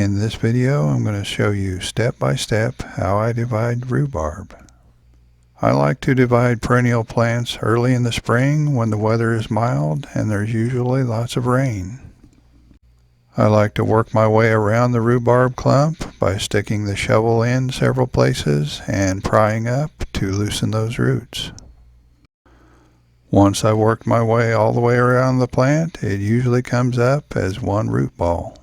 In this video, I'm going to show you step by step how I divide rhubarb. I like to divide perennial plants early in the spring when the weather is mild and there's usually lots of rain. I like to work my way around the rhubarb clump by sticking the shovel in several places and prying up to loosen those roots. Once I worked my way all the way around the plant, it usually comes up as one root ball.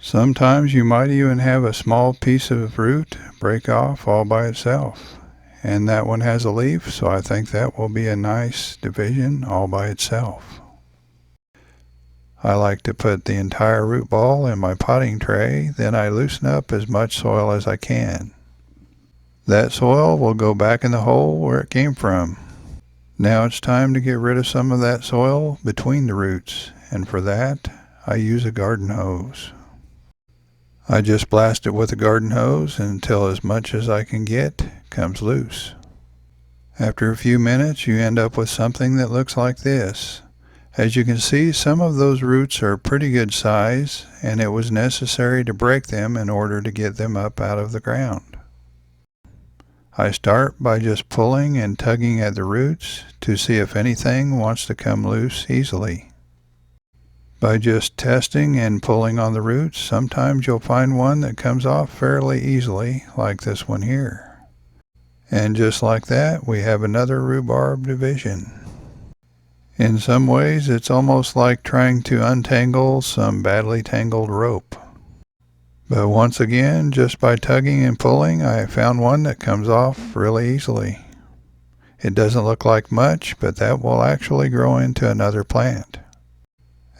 Sometimes you might even have a small piece of root break off all by itself. And that one has a leaf, so I think that will be a nice division all by itself. I like to put the entire root ball in my potting tray, then I loosen up as much soil as I can. That soil will go back in the hole where it came from. Now it's time to get rid of some of that soil between the roots, and for that I use a garden hose. I just blast it with a garden hose until as much as I can get comes loose. After a few minutes, you end up with something that looks like this. As you can see, some of those roots are pretty good size, and it was necessary to break them in order to get them up out of the ground. I start by just pulling and tugging at the roots to see if anything wants to come loose easily. By just testing and pulling on the roots, sometimes you'll find one that comes off fairly easily, like this one here. And just like that, we have another rhubarb division. In some ways, it's almost like trying to untangle some badly tangled rope. But once again, just by tugging and pulling, I found one that comes off really easily. It doesn't look like much, but that will actually grow into another plant.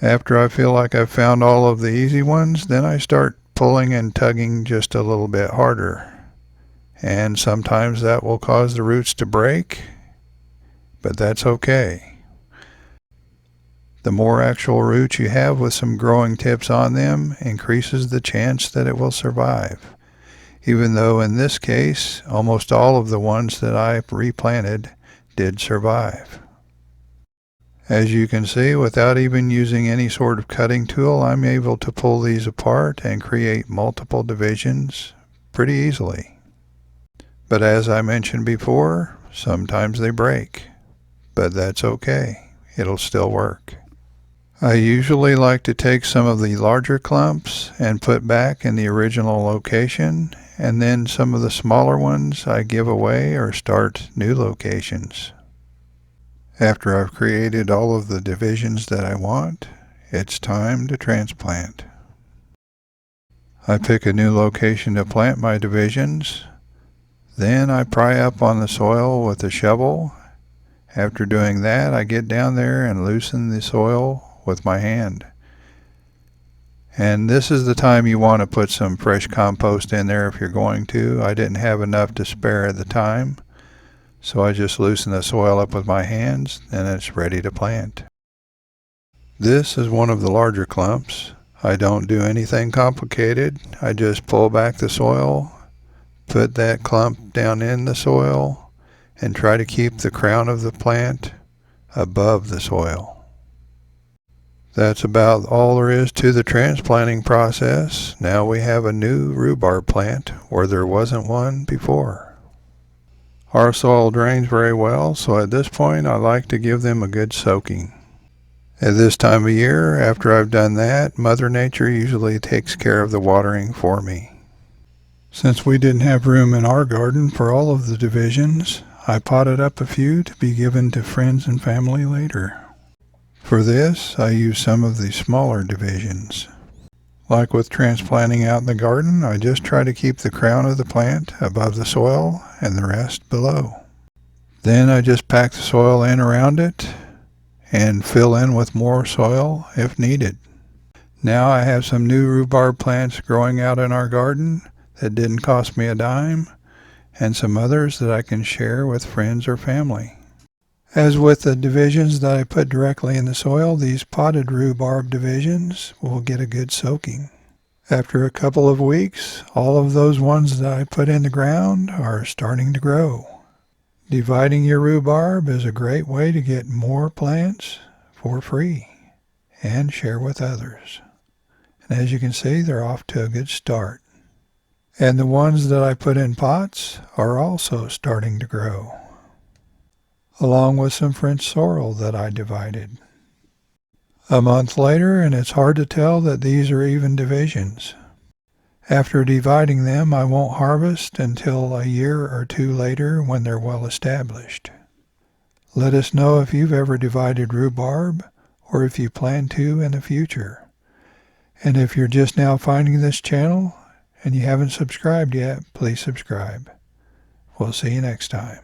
After I feel like I've found all of the easy ones, then I start pulling and tugging just a little bit harder. And sometimes that will cause the roots to break, but that's okay. The more actual roots you have with some growing tips on them increases the chance that it will survive, even though in this case, almost all of the ones that I replanted did survive. As you can see, without even using any sort of cutting tool, I'm able to pull these apart and create multiple divisions pretty easily. But as I mentioned before, sometimes they break, but that's okay. It'll still work. I usually like to take some of the larger clumps and put back in the original location, and then some of the smaller ones I give away or start new locations. After I've created all of the divisions that I want, it's time to transplant. I pick a new location to plant my divisions. Then I pry up on the soil with a shovel. After doing that, I get down there and loosen the soil with my hand. And this is the time you want to put some fresh compost in there if you're going to. I didn't have enough to spare at the time, so I just loosen the soil up with my hands and it's ready to plant. This is one of the larger clumps. I don't do anything complicated. I just pull back the soil, put that clump down in the soil, and try to keep the crown of the plant above the soil. That's about all there is to the transplanting process. Now we have a new rhubarb plant where there wasn't one before. Our soil drains very well, so at this point I like to give them a good soaking. At this time of year, after I've done that, Mother Nature usually takes care of the watering for me. Since we didn't have room in our garden for all of the divisions, I potted up a few to be given to friends and family later. For this, I use some of the smaller divisions. Like with transplanting out in the garden, I just try to keep the crown of the plant above the soil and the rest below. Then I just pack the soil in around it and fill in with more soil if needed. Now I have some new rhubarb plants growing out in our garden that didn't cost me a dime, and some others that I can share with friends or family. As with the divisions that I put directly in the soil, these potted rhubarb divisions will get a good soaking. After a couple of weeks, all of those ones that I put in the ground are starting to grow. Dividing your rhubarb is a great way to get more plants for free and share with others. And as you can see, they're off to a good start. And the ones that I put in pots are also starting to grow, along with some French sorrel that I divided. A month later, and it's hard to tell that these are even divisions. After dividing them, I won't harvest until a year or two later when they're well established. Let us know if you've ever divided rhubarb or if you plan to in the future. And if you're just now finding this channel and you haven't subscribed yet, please subscribe. We'll see you next time.